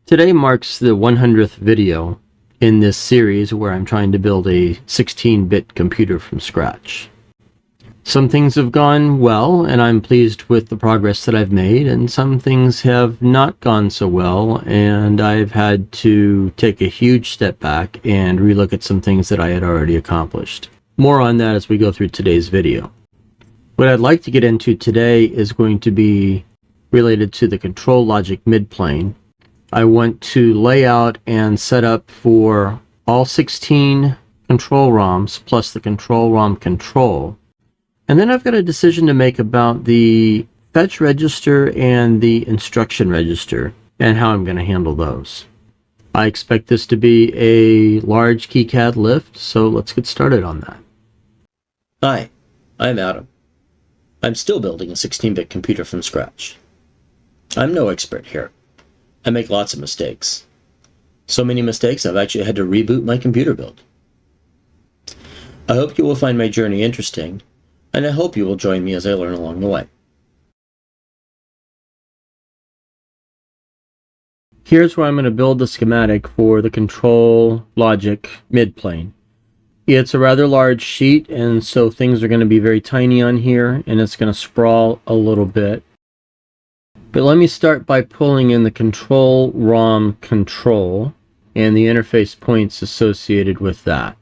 Today marks the 100th video in this series where I'm trying to build a 16-bit computer from scratch. Some things have gone well, and I'm pleased with the progress that I've made, and some things have not gone so well, and I've had to take a huge step back and relook at some things that I had already accomplished. More on that as we go through today's video. What I'd like to get into today is going to be related to the control logic midplane. I want to lay out and set up for all 16 control ROMs plus the control ROM control. And then I've got a decision to make about the fetch register and the instruction register and how I'm going to handle those. I expect this to be a large KiCad lift, so let's get started on that. Hi, I'm Adam. I'm still building a 16-bit computer from scratch. I'm no expert here. I make lots of mistakes. So many mistakes I've actually had to reboot my computer build. I hope you will find my journey interesting, and I hope you will join me as I learn along the way. Here's where I'm going to build the schematic for the control logic midplane. It's a rather large sheet, and so things are going to be very tiny on here, and it's going to sprawl a little bit. But let me start by pulling in the control ROM control and the interface points associated with that.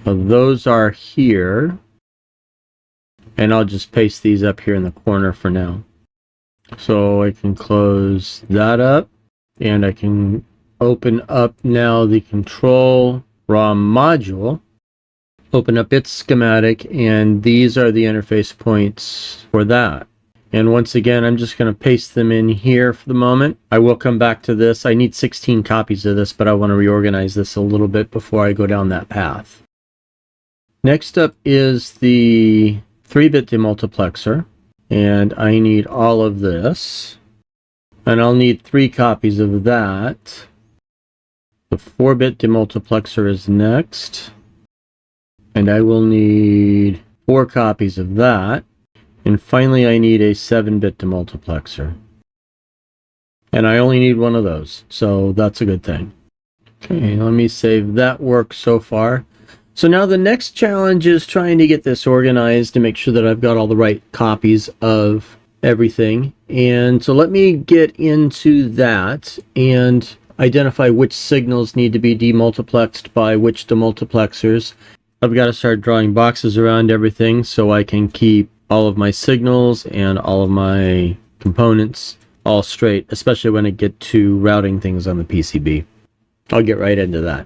Now, those are here, and I'll just paste these up here in the corner for now. So I can close that up, and I can open up now the control ROM module, open up its schematic, and these are the interface points for that. And once again, I'm just going to paste them in here for the moment. I will come back to this. I need 16 copies of this, but I want to reorganize this a little bit before I go down that path. Next up is the 3-bit demultiplexer, and I need all of this. And I'll need 3 copies of that. The 4-bit demultiplexer is next, and I will need 4 copies of that. And finally, I need a 7-bit demultiplexer. And I only need one of those, so that's a good thing. Okay, let me save that work so far. So now the next challenge is trying to get this organized to make sure that I've got all the right copies of everything. And so let me get into that and identify which signals need to be demultiplexed by which demultiplexers. I've got to start drawing boxes around everything so I can keep all of my signals and all of my components all straight, especially when I get to routing things on the PCB. I'll get right into that.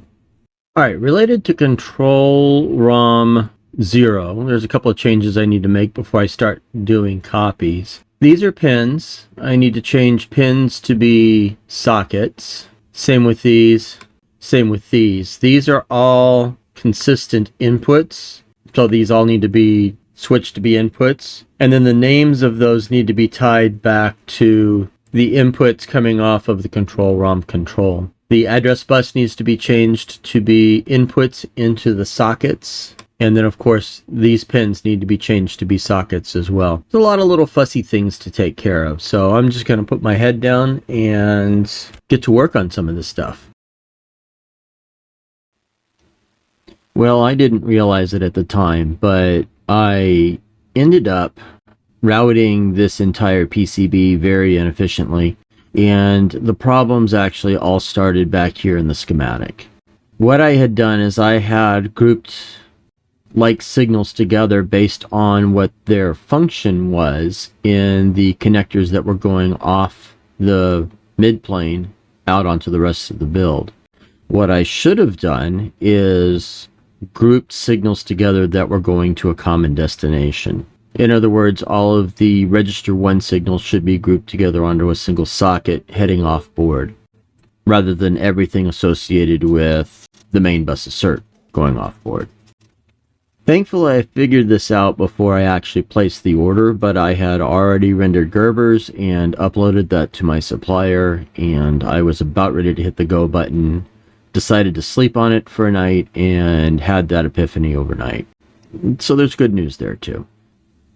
Alright, related to control ROM 0, there's a couple of changes I need to make before I start doing copies. These are pins. I need to change pins to be sockets. Same with these. Same with these. These are all consistent inputs, so these all need to be switched to be inputs, and then the names of those need to be tied back to the inputs coming off of the control ROM control. The address bus needs to be changed to be inputs into the sockets, and then of course these pins need to be changed to be sockets as well. There's a lot of little fussy things to take care of, so I'm just going to put my head down and get to work on some of this stuff. Well, I didn't realize it at the time, but I ended up routing this entire PCB very inefficiently, and the problems actually all started back here in the schematic. What I had done is I had grouped like signals together based on what their function was in the connectors that were going off the midplane out onto the rest of the build. What I should have done is grouped signals together that were going to a common destination. In other words, all of the register 1 signals should be grouped together onto a single socket heading off board, rather than everything associated with the main bus assert going off board. Thankfully, I figured this out before I actually placed the order, but I had already rendered Gerbers and uploaded that to my supplier, and I was about ready to hit the go button, decided to sleep on it for a night, and had that epiphany overnight. So there's good news there too.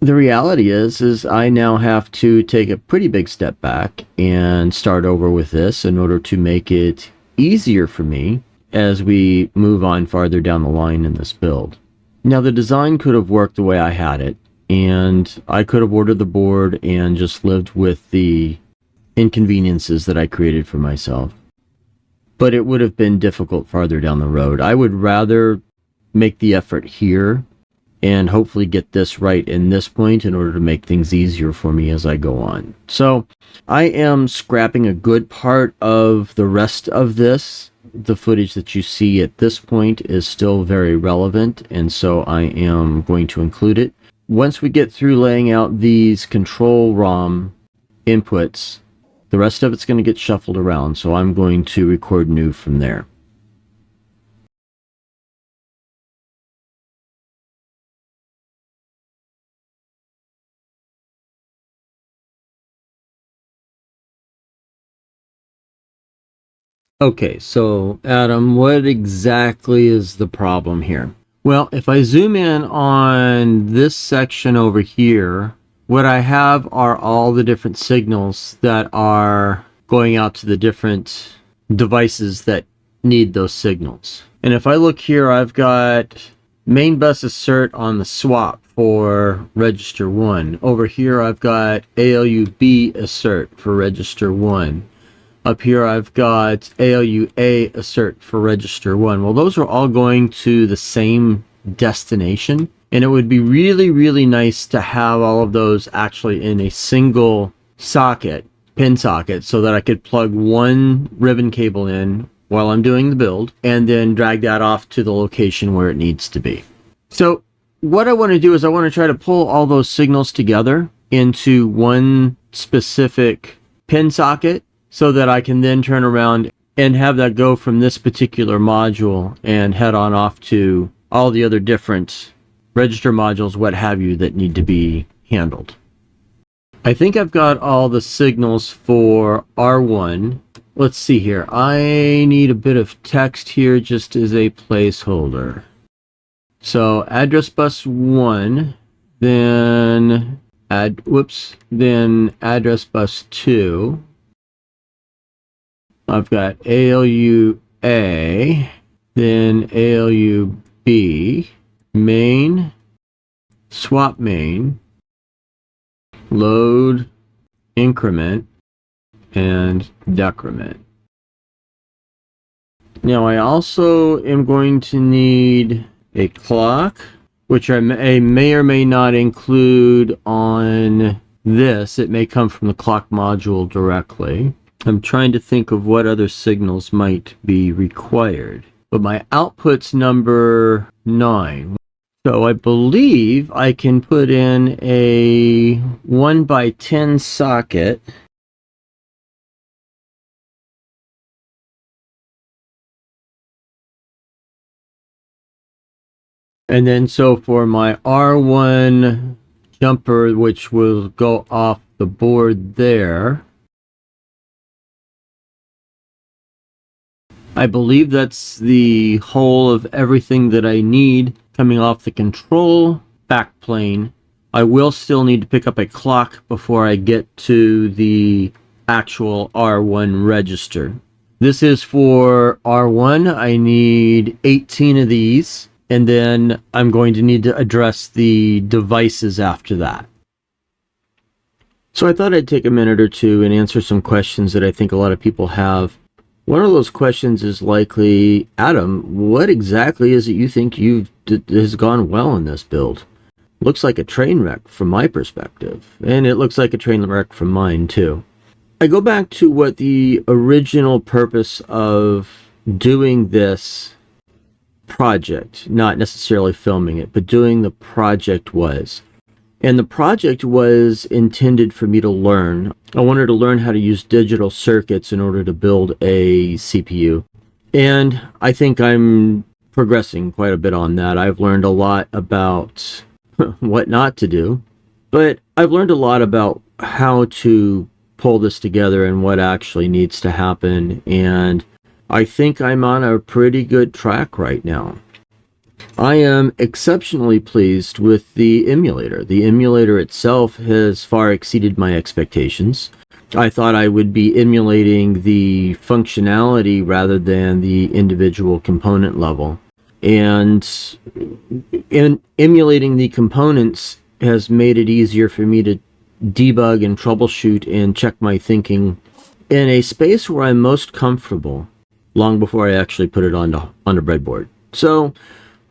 The reality is I now have to take a pretty big step back and start over with this in order to make it easier for me as we move on farther down the line in this build. Now, the design could have worked the way I had it, and I could have ordered the board and just lived with the inconveniences that I created for myself. But it would have been difficult farther down the road. I would rather make the effort here and hopefully get this right in this point in order to make things easier for me as I go on. So I am scrapping a good part of the rest of this. The footage that you see at this point is still very relevant, and so I am going to include it. Once we get through laying out these control ROM inputs, the rest of it's going to get shuffled around, so I'm going to record new from there. Okay, so Adam, what exactly is the problem here? Well, if I zoom in on this section over here, what I have are all the different signals that are going out to the different devices that need those signals. And if I look here, I've got main bus assert on the swap for register 1. Over here, I've got ALU-B assert for register 1. Up here, I've got ALU-A assert for register 1. Well, those are all going to the same destination, and it would be really, really nice to have all of those actually in a single socket, pin socket, so that I could plug one ribbon cable in while I'm doing the build, and then drag that off to the location where it needs to be. So what I want to do is I want to try to pull all those signals together into one specific pin socket, so that I can then turn around and have that go from this particular module and head on off to all the other different register modules, what have you, that need to be handled. I think I've got all the signals for R1. Let's see here. I need a bit of text here just as a placeholder. So address bus 1, then then address bus 2. I've got ALU-A, then ALU-B, main, swap main, load, increment, and decrement. Now I also am going to need a clock, which I may or may not include on this. It may come from the clock module directly. I'm trying to think of what other signals might be required. But my output's number 9. So I believe I can put in a 1x10 socket. And then so for my R1 jumper, which will go off the board there, I believe that's the whole of everything that I need coming off the control backplane. I will still need to pick up a clock before I get to the actual R1 register. This is for R1. I need 18 of these, and then I'm going to need to address the devices after that. So I thought I'd take a minute or two and answer some questions that I think a lot of people have. One of those questions is likely, Adam, what exactly is it you think has gone well in this build? Looks like a train wreck from my perspective, and it looks like a train wreck from mine too. I go back to what the original purpose of doing this project, not necessarily filming it, but doing the project was. And the project was intended for me to learn. I wanted to learn how to use digital circuits in order to build a CPU. And I think I'm progressing quite a bit on that. I've learned a lot about what not to do, but I've learned a lot about how to pull this together and what actually needs to happen. And I think I'm on a pretty good track right now. I am exceptionally pleased with the emulator. The emulator itself has far exceeded my expectations. I thought I would be emulating the functionality rather than the individual component level. And in emulating the components has made it easier for me to debug and troubleshoot and check my thinking in a space where I'm most comfortable long before I actually put it on a breadboard. So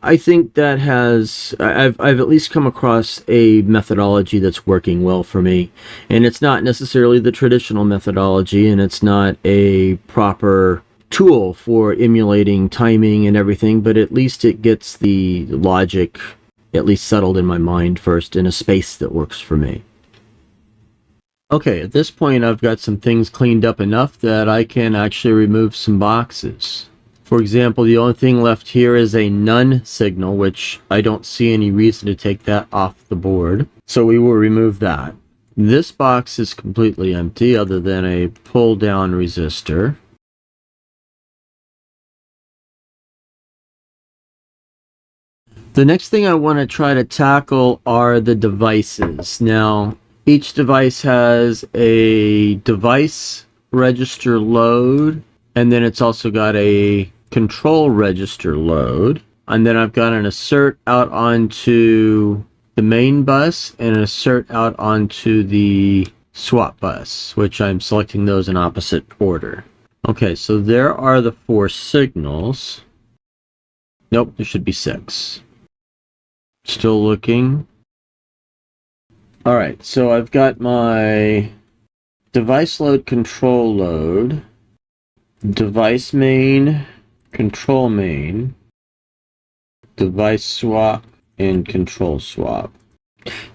I think that I've at least come across a methodology that's working well for me. And it's not necessarily the traditional methodology, and it's not a proper tool for emulating timing and everything, but at least it gets the logic at least settled in my mind first in a space that works for me. Okay, at this point I've got some things cleaned up enough that I can actually remove some boxes. For example, the only thing left here is a none signal, which I don't see any reason to take that off the board. So we will remove that. This box is completely empty other than a pull down resistor. The next thing I want to try to tackle are the devices. Now, each device has a device register load, and then it's also got a control register load. And then I've got an assert out onto the main bus and an assert out onto the swap bus, which I'm selecting those in opposite order. Okay, so there are the 4 signals. Nope, there should be 6. Still looking. Alright, so I've got my device load, control load, device main, control main, device swap, and control swap.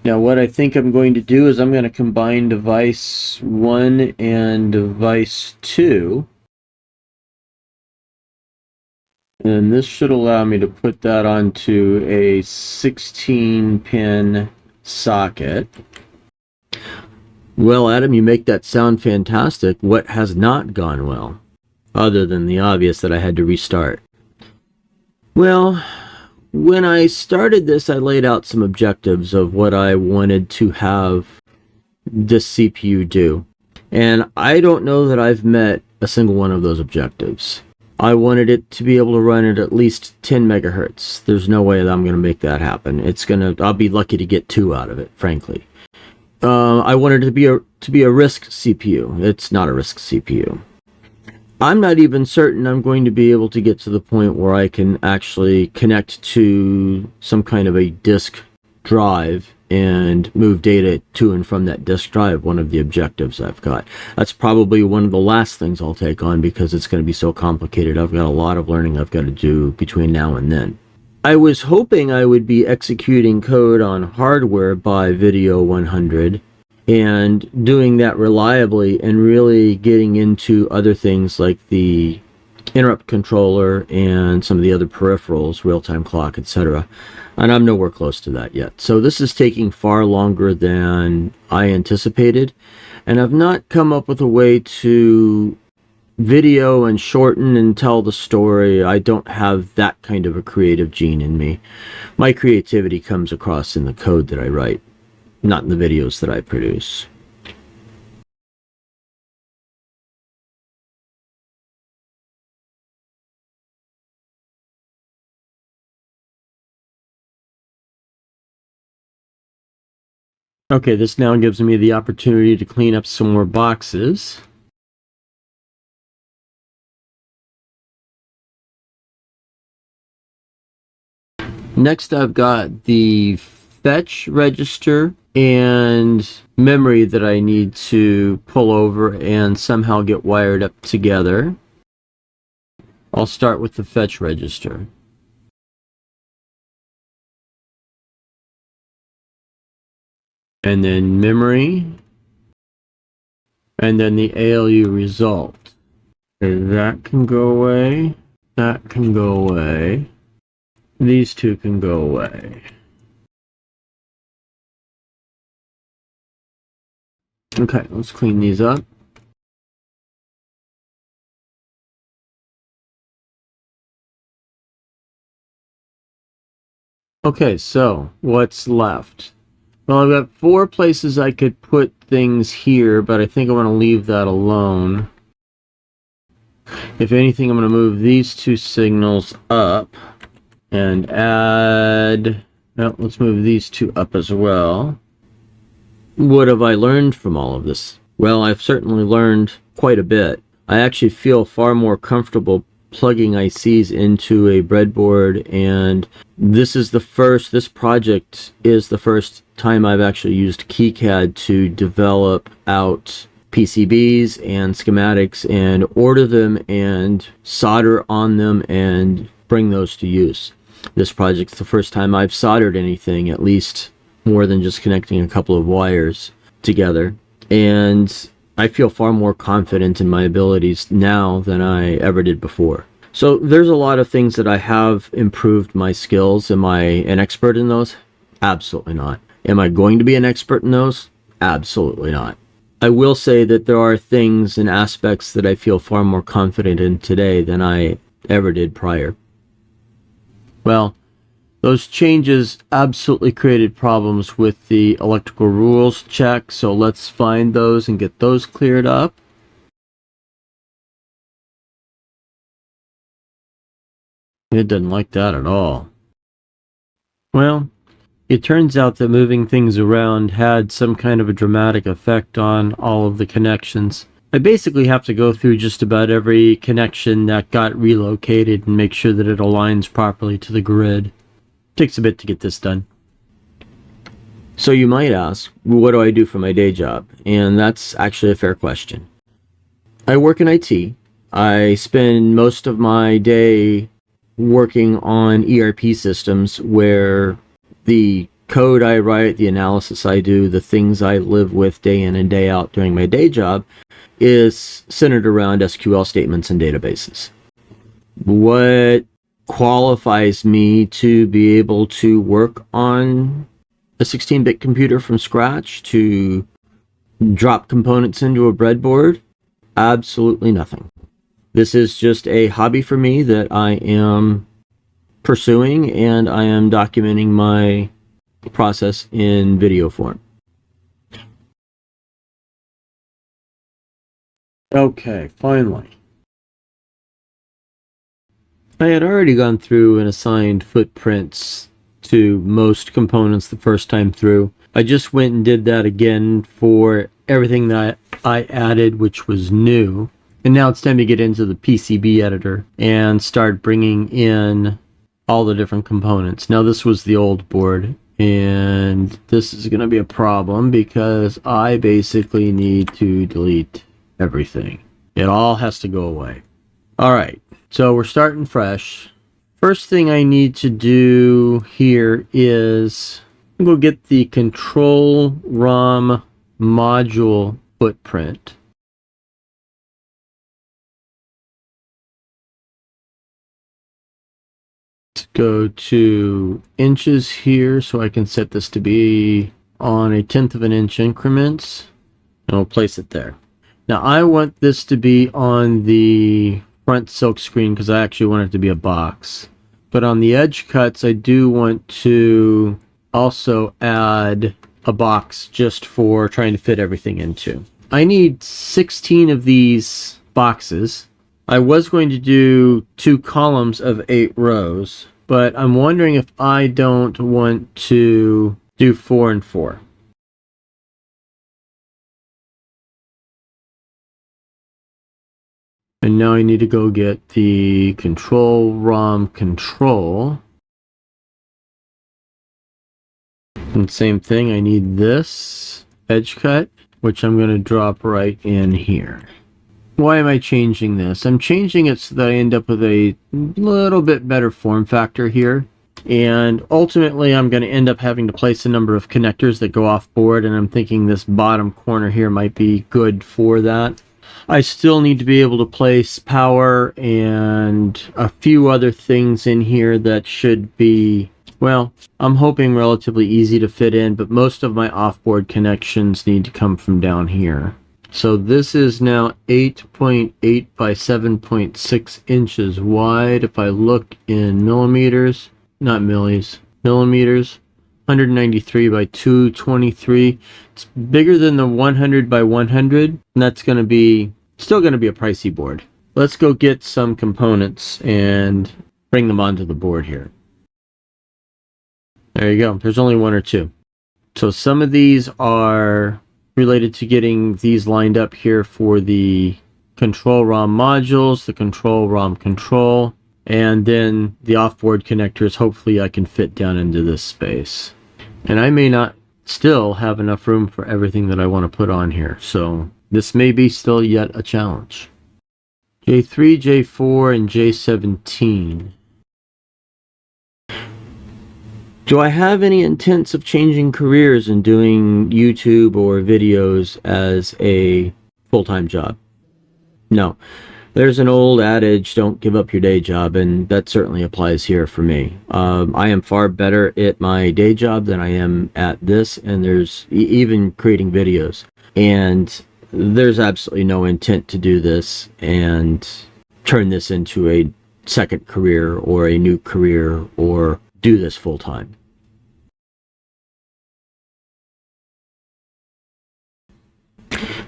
Now what I think I'm going to do is I'm going to combine device 1 and device 2. And this should allow me to put that onto a 16-pin socket. Well, Adam, you make that sound fantastic. What has not gone well? Other than the obvious that I had to restart. Well, when I started this, I laid out some objectives of what I wanted to have this CPU do. And I don't know that I've met a single one of those objectives. I wanted it to be able to run at least 10 megahertz. There's no way that I'm going to make that happen. I'll be lucky to get 2 out of it, frankly. I wanted it to be a RISC CPU. It's not a RISC CPU. I'm not even certain I'm going to be able to get to the point where I can actually connect to some kind of a disk drive and move data to and from that disk drive, one of the objectives I've got. That's probably one of the last things I'll take on because it's going to be so complicated. I've got a lot of learning I've got to do between now and then. I was hoping I would be executing code on hardware by Video 100 and doing that reliably and really getting into other things like the interrupt controller and some of the other peripherals, real-time clock, etc. And I'm nowhere close to that yet. So this is taking far longer than I anticipated. And I've not come up with a way to video and shorten and tell the story. I don't have that kind of a creative gene in me. My creativity comes across in the code that I write, not in the videos that I produce. Okay, this now gives me the opportunity to clean up some more boxes. Next, I've got the fetch register and memory that I need to pull over and somehow get wired up together. I'll start with the fetch register. And then memory, and then the ALU result. Okay, that can go away, that can go away, these two can go away. Okay, let's clean these up. Okay, so what's left? Well, I've got 4 places I could put things here, but I think I want to leave that alone. If anything, I'm going to move these 2 signals up and add... Well, let's move these 2 up as well. What have I learned from all of this? Well, I've certainly learned quite a bit. I actually feel far more comfortable plugging ICs into a breadboard, and this project is the first time I've actually used KiCad to develop out PCBs and schematics and order them and solder on them and bring those to use. This project's the first time I've soldered anything, at least more than just connecting a couple of wires together, and I feel far more confident in my abilities now than I ever did before. So there's a lot of things that I have improved my skills. Am I an expert in those? Absolutely not. Am I going to be an expert in those? Absolutely not. I will say that there are things and aspects that I feel far more confident in today than I ever did prior. Well, those changes absolutely created problems with the electrical rules check, so let's find those and get those cleared up. It doesn't like that at all. Well, it turns out that moving things around had some kind of a dramatic effect on all of the connections. I basically have to go through just about every connection that got relocated and make sure that it aligns properly to the grid. Takes a bit to get this done. So you might ask, what do I do for my day job? And that's actually a fair question. I work in IT. I spend most of my day working on ERP systems where the code I write, the analysis I do, the things I live with day in and day out during my day job is centered around SQL statements and databases. What qualifies me to be able to work on a 16-bit computer from scratch, to drop components into a breadboard? Absolutely nothing. This is just a hobby for me that I am pursuing, and I am documenting my process in video form. Okay, finally. I had already gone through and assigned footprints to most components the first time through. I just went and did that again for everything that I added, which was new. And now it's time to get into the PCB editor and start bringing in all the different components. Now this was the old board, and this is going to be a problem because I basically need to delete everything. It all has to go away. All right. So we're starting fresh. First thing I need to do here is go get the control ROM module footprint. Let's go to inches here so I can set this to be on 1/10 of an inch increments, and we'll place it there. Now I want this to be on the front Silkscreen because I actually want it to be a box. But on the edge cuts, I do want to also add a box just for trying to fit everything into. I need 16 of these boxes. I was going to do 2 columns of 8 rows, but I'm wondering if I don't want to do 4 and 4. And now I need to go get the control ROM control. And same thing, I need this edge cut, which I'm going to drop right in here. Why am I changing this? I'm changing it so that I end up with a little bit better form factor here. And ultimately, I'm going to end up having to place a number of connectors that go off board, and I'm thinking this bottom corner here might be good for that. I still need to be able to place power and a few other things in here that should be, well, I'm hoping relatively easy to fit in, but most of my off-board connections need to come from down here. So this is now 8.8 by 7.6 inches wide. If I look in millimeters, not millis, millimeters, 193 by 223. It's bigger than the 100 by 100, and that's going to be still going to be a pricey board. Let's go get some components and bring them onto the board here. There you go. There's only one or two. So some of these are related to getting these lined up here for the control ROM modules, the control ROM control, and then the off-board connectors. Hopefully I can fit down into this space. And I may not still have enough room for everything that I want to put on here. So this may be still yet a challenge. J3, J4, and J17. Do I have any intents of changing careers and doing YouTube or videos as a full-time job? No. There's an old adage, don't give up your day job, and that certainly applies here for me. I am far better at my day job than I am at this, and there's even creating videos. And there's absolutely no intent to do this and turn this into a second career or a new career or do this full-time.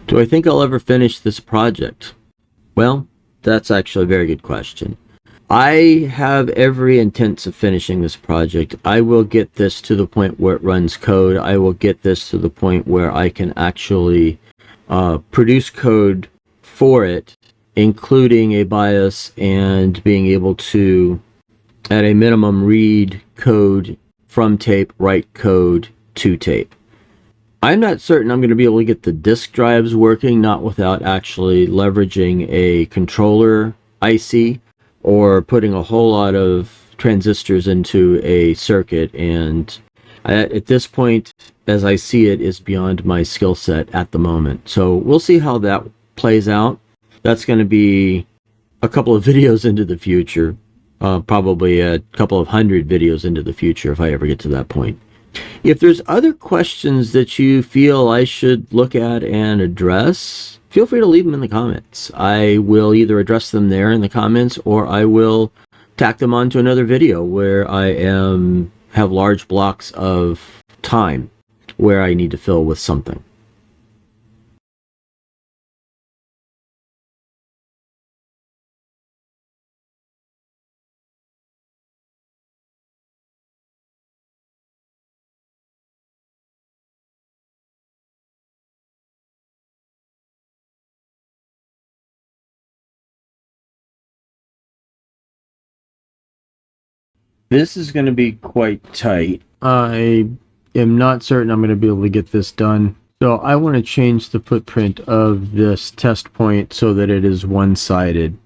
Do I think I'll ever finish this project? Well, that's actually a very good question. I have every intent of finishing this project. I will get this to the point where it runs code. I will get this to the point where I can actually produce code for it, including a BIOS and being able to, at a minimum, read code from tape, write code to tape. I'm not certain I'm going to be able to get the disk drives working, not without actually leveraging a controller IC or putting a whole lot of transistors into a circuit. And at this point, as I see it, is beyond my skill set at the moment. So we'll see how that plays out. That's going to be a couple of videos into the future, probably a couple of hundred videos into the future if I ever get to that point. If there's other questions that you feel I should look at and address, feel free to leave them in the comments. I will either address them there in the comments, or I will tack them onto another video where I have large blocks of time where I need to fill with something. This is going to be quite tight. I am not certain I'm going to be able to get this done. So I want to change the footprint of this test point so that it is one-sided.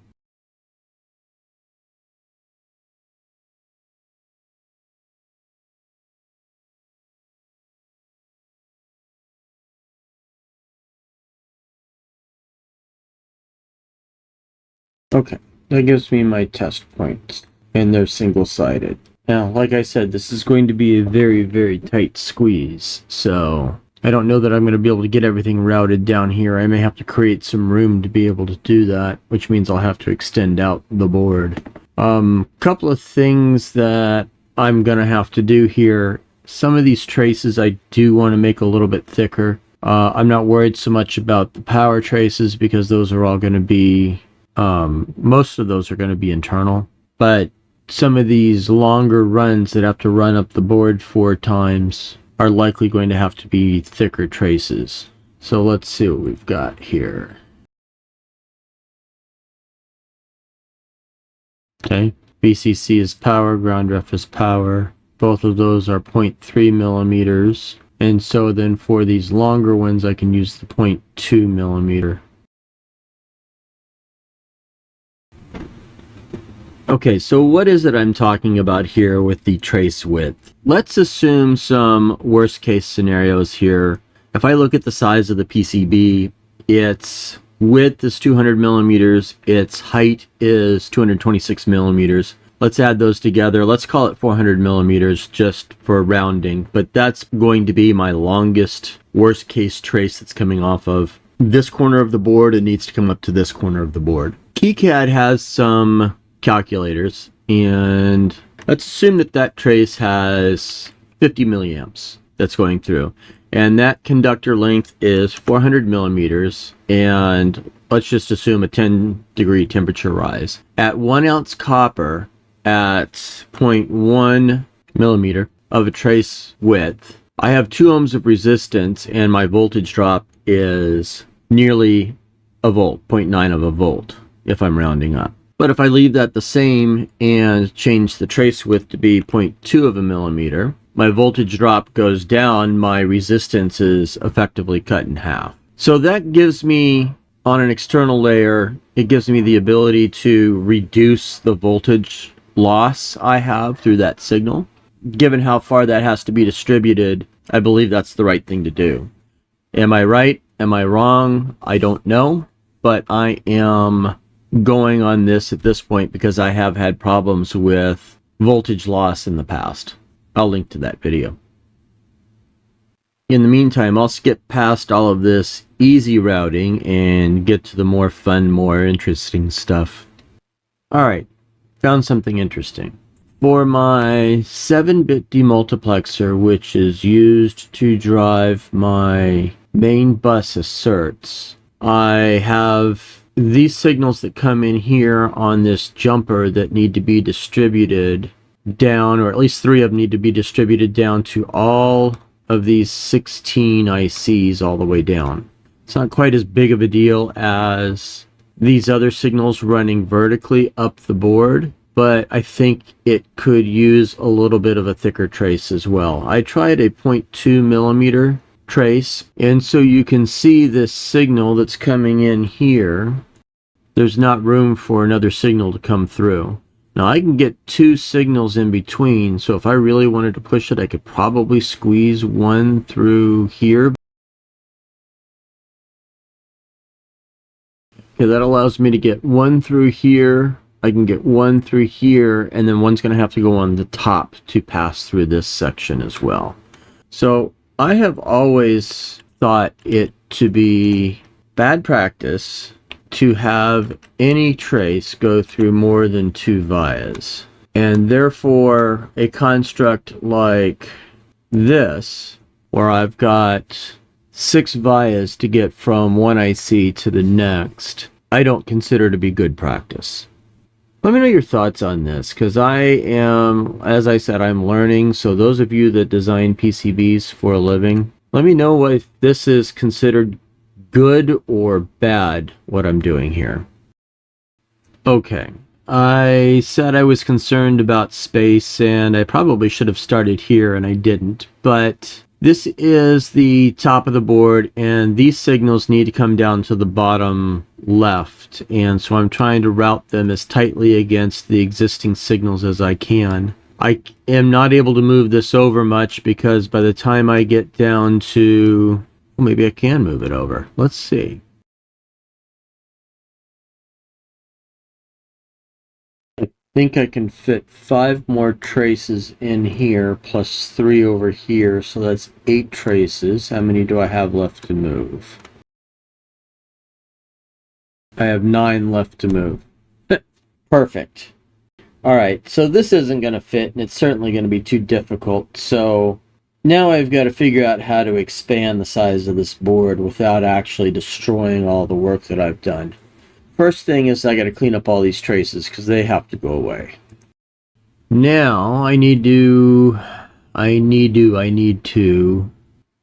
Okay, that gives me my test points. And they're single-sided. Now, like I said, this is going to be a very, very tight squeeze, so I don't know that I'm going to be able to get everything routed down here. I may have to create some room to be able to do that, which means I'll have to extend out the board. Couple of things that I'm going to have to do here. Some of these traces I do want to make a little bit thicker. I'm not worried so much about the power traces because those are all going to be, most of those are going to be internal, but some of these longer runs that have to run up the board 4 times are likely going to have to be thicker traces. So let's see what we've got here. Okay, VCC is power, ground ref is power. Both of those are 0.3 millimeters. And so then for these longer ones, I can use the 0.2 millimeter. Okay, so what is it I'm talking about here with the trace width? Let's assume some worst case scenarios here. If I look at the size of the PCB, its width is 200 millimeters, its height is 226 millimeters. Let's add those together. Let's call it 400 millimeters just for rounding, but that's going to be my longest worst case trace that's coming off of this corner of the board. It needs to come up to this corner of the board. KiCad has some calculators, and Let's assume that that trace has 50 milliamps that's going through, and that conductor length is 400 millimeters, and let's just assume a 10-degree temperature rise. At 1 ounce copper at 0.1 millimeter of a trace width, I have 2 ohms of resistance, and my voltage drop is nearly a volt, 0.9 of a volt, if I'm rounding up. But if I leave that the same and change the trace width to be 0.2 of a millimeter, my voltage drop goes down, my resistance is effectively cut in half. So that gives me, on an external layer, it gives me the ability to reduce the voltage loss I have through that signal. Given how far that has to be distributed, I believe that's the right thing to do. Am I right? Am I wrong? I don't know, but I am going on this at this point because I have had problems with voltage loss in the past. I'll link to that video. In the meantime, I'll skip past all of this easy routing and get to the more fun, more interesting stuff. Alright, found something interesting. For my 7-bit demultiplexer, which is used to drive my main bus asserts, I have these signals that come in here on this jumper that need to be distributed down, or at least 3 of them need to be distributed down to all of these 16 ICs all the way down. It's not quite as big of a deal as these other signals running vertically up the board, but I think it could use a little bit of a thicker trace as well. I tried a 0.2 millimeter trace, and so you can see this signal that's coming in here. There's not room for another signal to come through. Now I can get 2 signals in between, so if I really wanted to push it, I could probably squeeze one through here. Okay, that allows me to get one through here. I can get one through here, and then one's going to have to go on the top to pass through this section as well. So I have always thought it to be bad practice to have any trace go through more than 2 vias. And therefore, a construct like this, where I've got 6 vias to get from one IC to the next, I don't consider to be good practice. Let me know your thoughts on this, because I am, as I said, I'm learning. So those of you that design PCBs for a living, let me know if this is considered good or bad, what I'm doing here. Okay, I said I was concerned about space, and I probably should have started here, and I didn't. But this is the top of the board, and these signals need to come down to the bottom left, and so I'm trying to route them as tightly against the existing signals as I can. I am not able to move this over much because by the time I get down to, well, maybe I can move it over. Let's see. I think I can fit 5 more traces in here plus 3 over here, so that's 8 traces. How many do I have left to move? I have 9 left to move. Perfect. Alright, so this isn't going to fit, and it's certainly going to be too difficult, so now I've got to figure out how to expand the size of this board without actually destroying all the work that I've done. First thing is I got to clean up all these traces because they have to go away. Now I need to,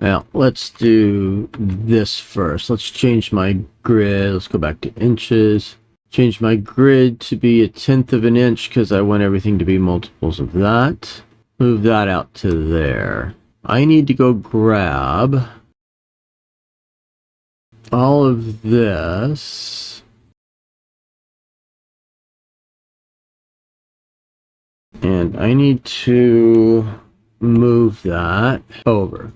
well, let's do this first. Let's change my grid. Let's go back to inches. Change my grid to be 1/10 of an inch because I want everything to be multiples of that. Move that out to there. I need to go grab all of this. And I need to move that over.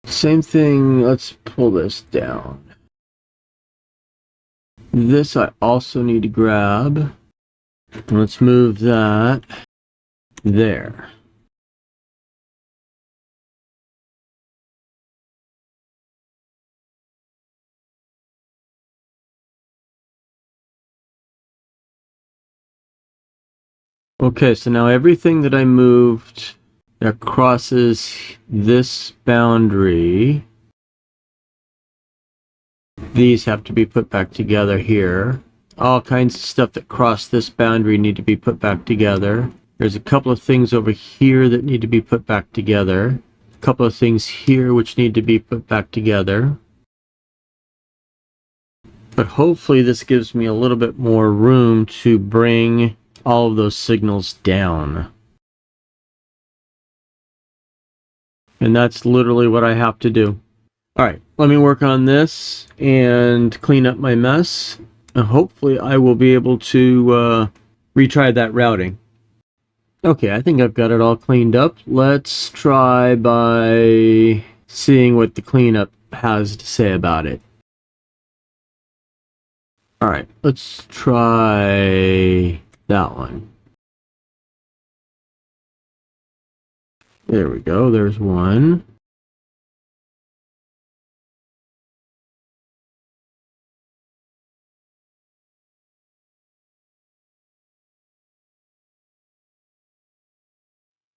Same thing, let's pull this down. This I also need to grab. Let's move that there. Okay, so now everything that I moved that crosses this boundary, these have to be put back together here. All kinds of stuff that cross this boundary need to be put back together. There's a couple of things over here that need to be put back together. A couple of things here which need to be put back together. But hopefully this gives me a little bit more room to bring all of those signals down. And that's literally what I have to do. All right, let me work on this and clean up my mess. And hopefully I will be able to retry that routing. Okay, I think I've got it all cleaned up. Let's try by seeing what the cleanup has to say about it. All right, let's try that one. There we go, there's one.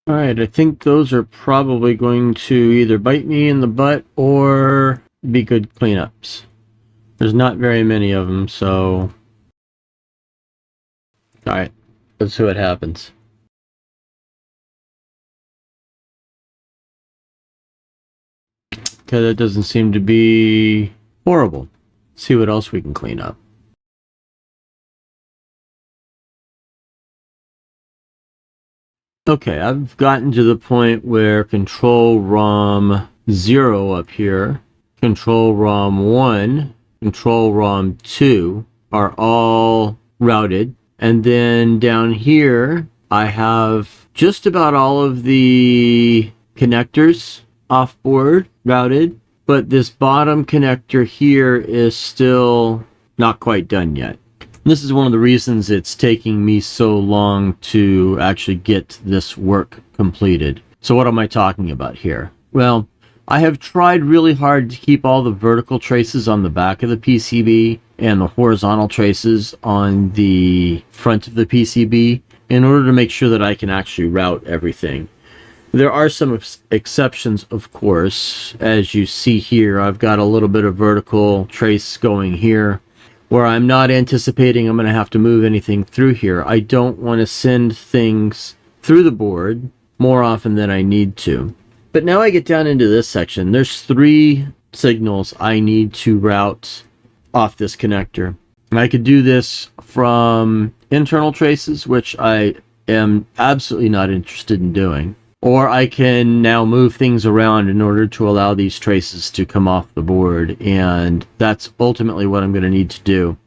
All right, I think those are probably going to either bite me in the butt or be good cleanups. There's not very many of them, so... All right, let's see what happens. Okay, that doesn't seem to be horrible. Let's see what else we can clean up. Okay, I've gotten to the point where control ROM 0 up here, control ROM 1, control ROM 2 are all routed. And then down here, I have just about all of the connectors off board routed, but this bottom connector here is still not quite done yet. This is one of the reasons it's taking me so long to actually get this work completed. So what am I talking about here? Well, I have tried really hard to keep all the vertical traces on the back of the PCB and the horizontal traces on the front of the PCB in order to make sure that I can actually route everything. There are some exceptions, of course. As you see here, I've got a little bit of vertical trace going here, where I'm not anticipating I'm going to have to move anything through here. I don't want to send things through the board more often than I need to. But now I get down into this section. There's 3 signals I need to route off this connector. And I could do this from internal traces, which I am absolutely not interested in doing. Or I can now move things around in order to allow these traces to come off the board, and that's ultimately what I'm going to need to do.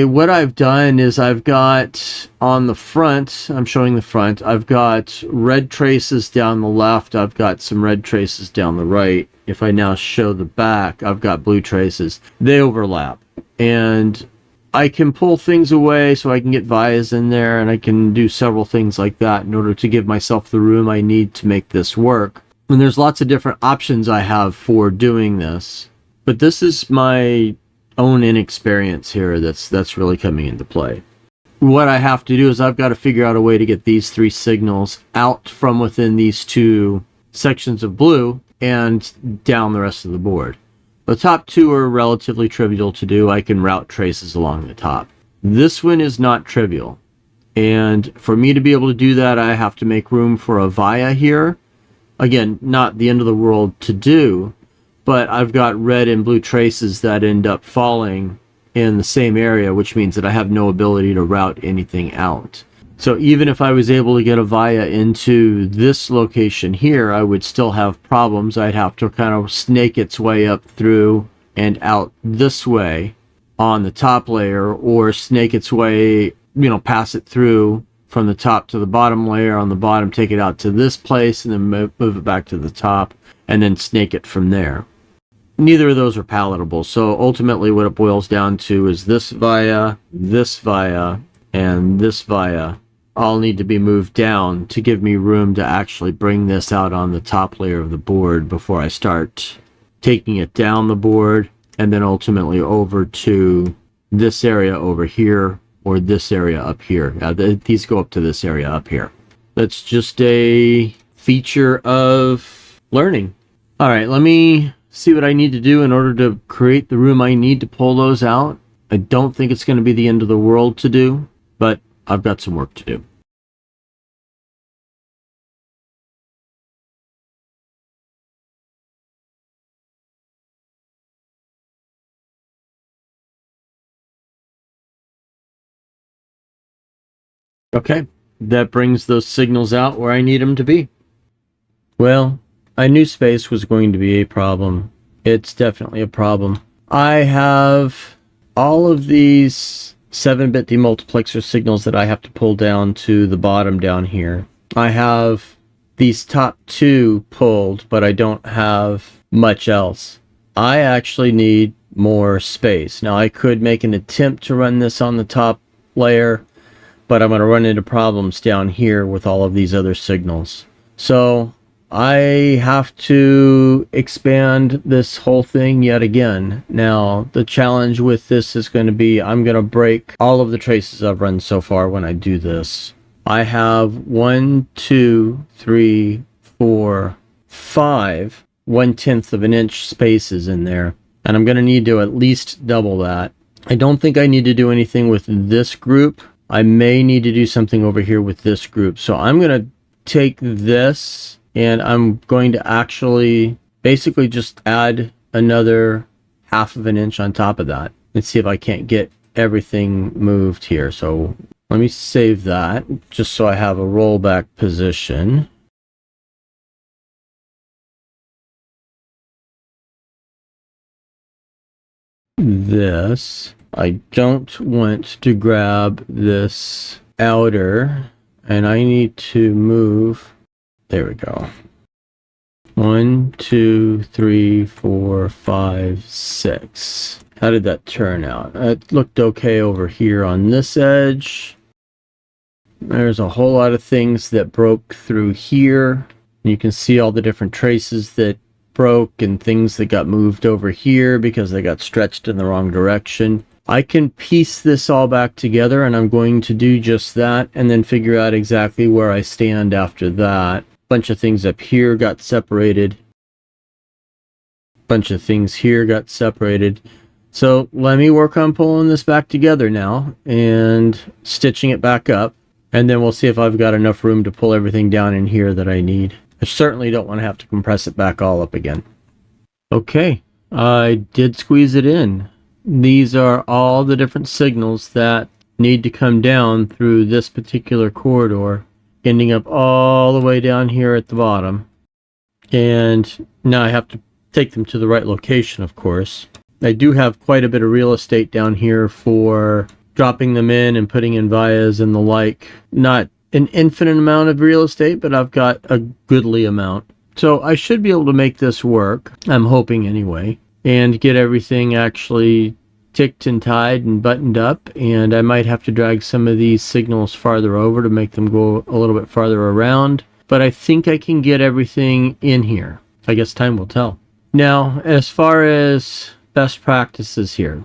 What I've done is I've got on the front, I'm showing the front, I've got red traces down the left, I've got some red traces down the right. If I now show the back, I've got blue traces. They overlap, and I can pull things away so I can get vias in there, and I can do several things like that in order to give myself the room I need to make this work. And there's lots of different options I have for doing this, but this is my own inexperience here that's really coming into play. What I have to do is I've got to figure out a way to get these 3 signals out from within these 2 sections of blue and down the rest of the board. The top 2 are relatively trivial to do. I can route traces along the top. This one is not trivial. And for me to be able to do that, I have to make room for a via here. Again, not the end of the world to do, but I've got red and blue traces that end up falling in the same area, which means that I have no ability to route anything out. So even if I was able to get a via into this location here, I would still have problems. I'd have to kind of snake its way up through and out this way on the top layer, or snake its way, pass it through from the top to the bottom layer on the bottom, take it out to this place, and then move it back to the top, and then snake it from there. Neither of those are palatable. So ultimately what it boils down to is this via, and this via all need to be moved down to give me room to actually bring this out on the top layer of the board before I start taking it down the board, and then ultimately over to this area over here or this area up here. These go up to this area up here. That's just a feature of learning. All right, let me see what I need to do in order to create the room I need to pull those out. I don't think it's going to be the end of the world to do, but I've got some work to do. Okay, that brings those signals out where I need them to be. Well, I knew space was going to be a problem. It's definitely a problem. I have all of these 7-bit demultiplexer signals that I have to pull down to the bottom down here. I have these top 2 pulled, but I don't have much else. I actually need more space. Now I could make an attempt to run this on the top layer, but I'm going to run into problems down here with all of these other signals. So I have to expand this whole thing yet again. Now, the challenge with this is going to be I'm going to break all of the traces I've run so far when I do this. I have 1, 2, 3, 4, 5 1/10 of an inch spaces in there. And I'm going to need to at least double that. I don't think I need to do anything with this group. I may need to do something over here with this group. So I'm going to take this and I'm going to actually basically just add another 1/2 of an inch on top of that and see if I can't get everything moved here. So let me save that just so I have a rollback position. This, I don't want to grab this outer, and I need to move. There we go. 1, 2, 3, 4, 5, 6. How did that turn out? It looked okay over here on this edge. There's a whole lot of things that broke through here. You can see all the different traces that broke and things that got moved over here because they got stretched in the wrong direction. I can piece this all back together, and I'm going to do just that and then figure out exactly where I stand after that. Bunch of things up here got separated. Bunch of things here got separated. So let me work on pulling this back together now and stitching it back up, and then we'll see if I've got enough room to pull everything down in here that I need. I certainly don't want to have to compress it back all up again. Okay, I did squeeze it in. These are all the different signals that need to come down through this particular corridor, ending up all the way down here at the bottom. And now I have to take them to the right location, of course. I do have quite a bit of real estate down here for dropping them in and putting in vias and the like. Not an infinite amount of real estate, but I've got a goodly amount. So I should be able to make this work, I'm hoping anyway, and get everything actually ticked and tied and buttoned up. And I might have to drag some of these signals farther over to make them go a little bit farther around. But I think I can get everything in here. I guess time will tell. Now, as far as best practices here,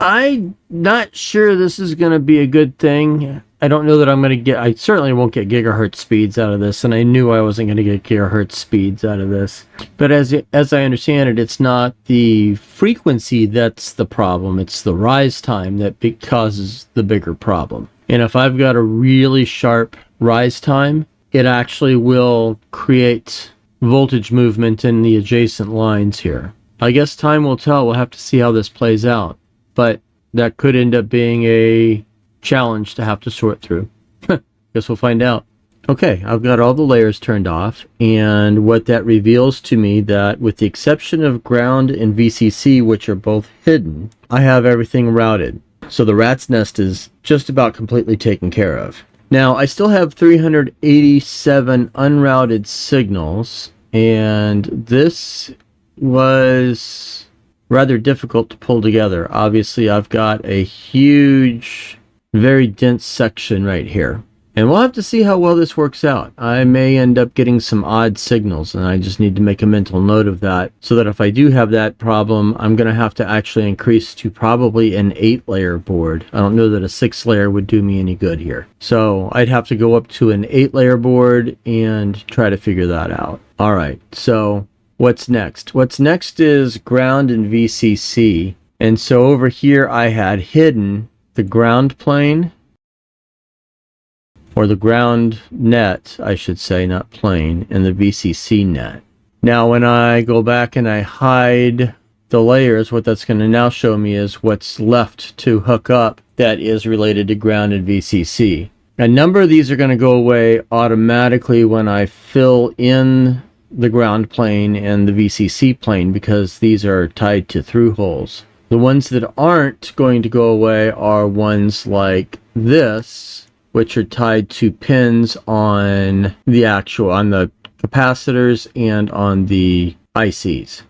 I'm not sure this is going to be a good thing. I don't know that I'm going to get, I certainly won't get gigahertz speeds out of this, and I knew I wasn't going to get gigahertz speeds out of this. But as I understand it, it's not the frequency that's the problem, it's the rise time that causes the bigger problem. And if I've got a really sharp rise time, it actually will create voltage movement in the adjacent lines here. I guess time will tell. We'll have to see how this plays out. But that could end up being a challenge to have to sort through. Guess we'll find out. Okay, I've got all the layers turned off, and what that reveals to me that with the exception of ground and VCC, which are both hidden, I have everything routed. So the rat's nest is just about completely taken care of. Now, I still have 387 unrouted signals, and this was rather difficult to pull together. Obviously, I've got a huge, very dense section right here. And we'll have to see how well this works out. I may end up getting some odd signals, and I just need to make a mental note of that, so that if I do have that problem, I'm going to have to actually increase to probably an 8-layer board. I don't know that a 6-layer would do me any good here. So I'd have to go up to an 8-layer board and try to figure that out. All right, so what's next? What's next is ground and VCC. And so over here I had hidden the ground plane, or the ground net, I should say, not plane, and the VCC net. Now when I go back and I hide the layers, what that's going to now show me is what's left to hook up that is related to ground and VCC. A number of these are going to go away automatically when I fill in the ground plane and the VCC plane, because these are tied to through holes. The ones that aren't going to go away are ones like this, which are tied to pins on the capacitors and on the ICs.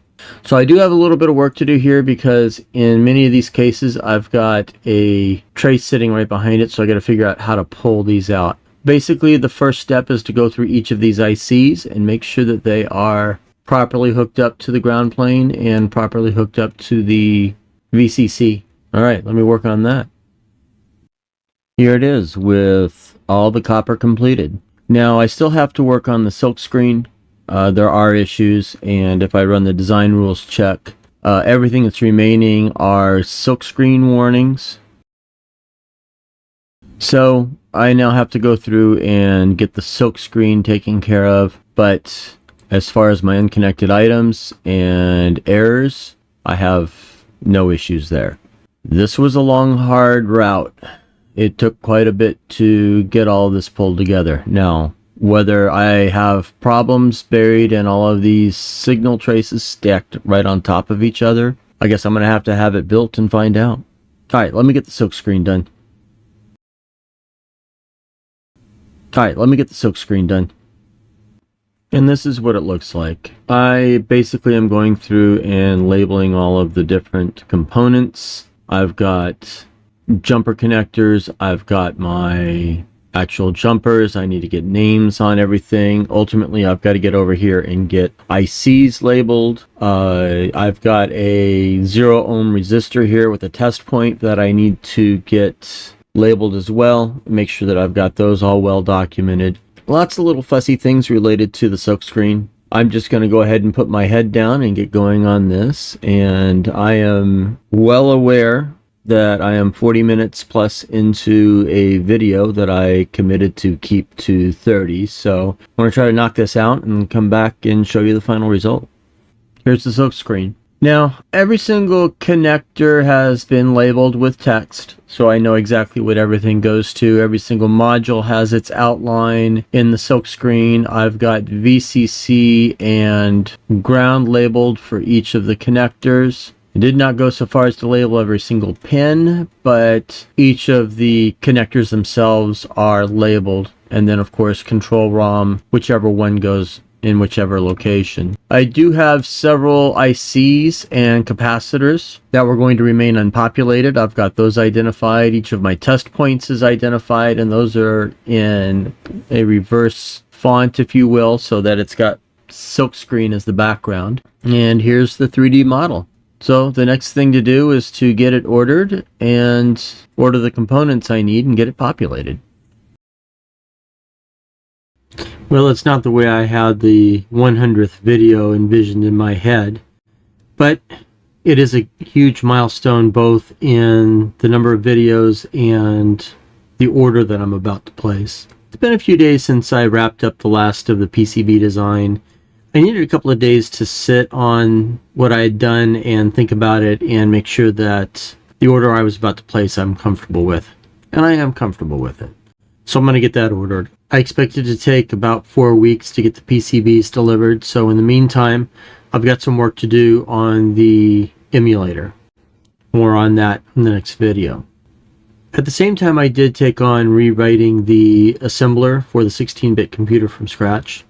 So I do have a little bit of work to do here, because in many of these cases I've got a tray sitting right behind it, so I got to figure out how to pull these out. Basically, the first step is to go through each of these ICs and make sure that they are properly hooked up to the ground plane and properly hooked up to the VCC. All right, let me work on that. Here it is with all the copper completed. Now I still have to work on the Silkscreen. There are issues, and if I run the design rules check, everything that's remaining are Silkscreen warnings. So I now have to go through and get the Silkscreen taken care of, but as far as my unconnected items and errors, I have no issues there. This was a long, hard route. It took quite a bit to get all of this pulled together. Now, whether I have problems buried in all of these signal traces stacked right on top of each other, I guess I'm going to have it built and find out. All right, let me get the Silkscreen done. And this is what it looks like. I basically am going through and labeling all of the different components. I've got jumper connectors, I've got my actual jumpers, I need to get names on everything. Ultimately, I've got to get over here and get ICs labeled. I've got a 0 ohm resistor here with a test point that I need to get labeled as well. Make sure that I've got those all well documented. Lots of little fussy things related to the Silkscreen. I'm just going to go ahead and put my head down and get going on this, and I am well aware that I am 40 minutes plus into a video that I committed to keep to 30, so I want to try to knock this out and come back and show you the final result. Here's the Silkscreen. Now, every single connector has been labeled with text, so I know exactly what everything goes to. Every single module has its outline in the Silkscreen. I've got VCC and ground labeled for each of the connectors. I did not go so far as to label every single pin, but each of the connectors themselves are labeled. And then, of course, control ROM, whichever one goes in whichever location. I do have several ICs and capacitors that were going to remain unpopulated. I've got those identified. Each of my test points is identified, and those are in a reverse font, if you will, so that it's got Silkscreen as the background. And here's the 3D model. So the next thing to do is to get it ordered and order the components I need and get it populated. Well, it's not the way I had the 100th video envisioned in my head, but it is a huge milestone both in the number of videos and the order that I'm about to place. It's been a few days since I wrapped up the last of the PCB design. I needed a couple of days to sit on what I had done and think about it and make sure that the order I was about to place I'm comfortable with. And I am comfortable with it. So I'm going to get that ordered. I expect it to take about 4 weeks to get the PCBs delivered. So in the meantime, I've got some work to do on the emulator. More on that in the next video. At the same time, I did take on rewriting the assembler for the 16-bit computer from scratch.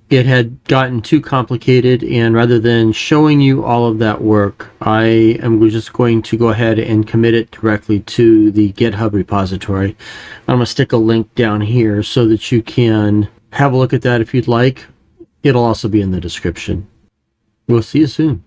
it had gotten too complicated, and rather than showing you all of that work, I am just going to go ahead and commit it directly to the GitHub repository. I'm going to stick a link down here so that you can have a look at that if you'd like. It'll also be in the description. We'll see you soon.